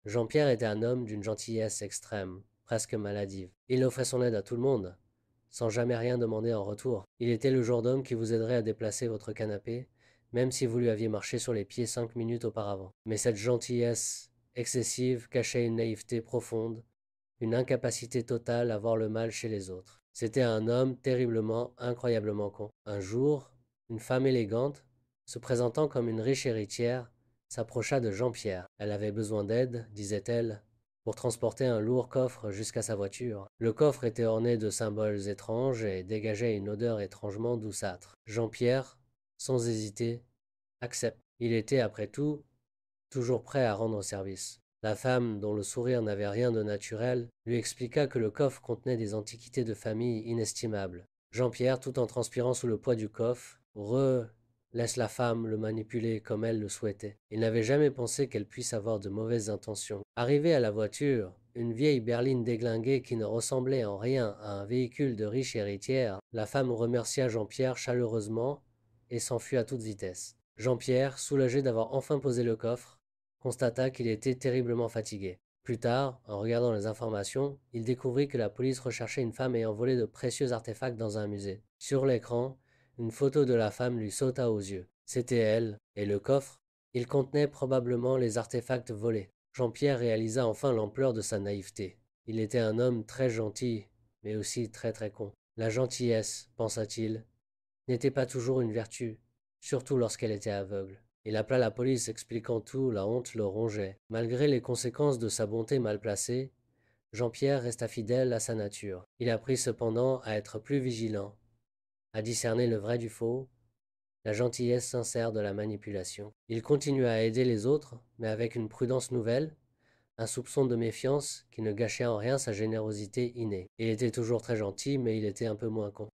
Jean-Pierre était un homme d'une gentillesse extrême, presque maladive. Il offrait son aide à tout le monde, sans jamais rien demander en retour. Il était le genre d'homme qui vous aiderait à déplacer votre canapé, même si vous lui aviez marché sur les pieds 5 minutes auparavant. Mais cette gentillesse excessive cachait une naïveté profonde, une incapacité totale à voir le mal chez les autres. C'était un homme terriblement, incroyablement con. Un jour, une femme élégante, se présentant comme une riche héritière, s'approcha de Jean-Pierre. Elle avait besoin d'aide, disait-elle, pour transporter un lourd coffre jusqu'à sa voiture. Le coffre était orné de symboles étranges et dégageait une odeur étrangement douceâtre. Jean-Pierre, sans hésiter, accepte. Il était, après tout, toujours prêt à rendre service. La femme, dont le sourire n'avait rien de naturel, lui expliqua que le coffre contenait des antiquités de famille inestimables. Jean-Pierre, tout en transpirant sous le poids du coffre, laisse la femme le manipuler comme elle le souhaitait. Il n'avait jamais pensé qu'elle puisse avoir de mauvaises intentions. Arrivé à la voiture, une vieille berline déglinguée qui ne ressemblait en rien à un véhicule de riche héritière, la femme remercia Jean-Pierre chaleureusement et s'enfuit à toute vitesse. Jean-Pierre, soulagé d'avoir enfin posé le coffre, constata qu'il était terriblement fatigué. Plus tard, en regardant les informations, il découvrit que la police recherchait une femme ayant volé de précieux artefacts dans un musée. Sur l'écran, une photo de la femme lui sauta aux yeux. C'était elle, et le coffre, il contenait probablement les artefacts volés. Jean-Pierre réalisa enfin l'ampleur de sa naïveté. Il était un homme très gentil, mais aussi très très con. La gentillesse, pensa-t-il, n'était pas toujours une vertu, surtout lorsqu'elle était aveugle. Il appela la police expliquant tout, la honte le rongeait. Malgré les conséquences de sa bonté mal placée, Jean-Pierre resta fidèle à sa nature. Il apprit cependant à être plus vigilant, à discerner le vrai du faux, la gentillesse sincère de la manipulation. Il continua à aider les autres, mais avec une prudence nouvelle, un soupçon de méfiance qui ne gâchait en rien sa générosité innée. Il était toujours très gentil, mais il était un peu moins con.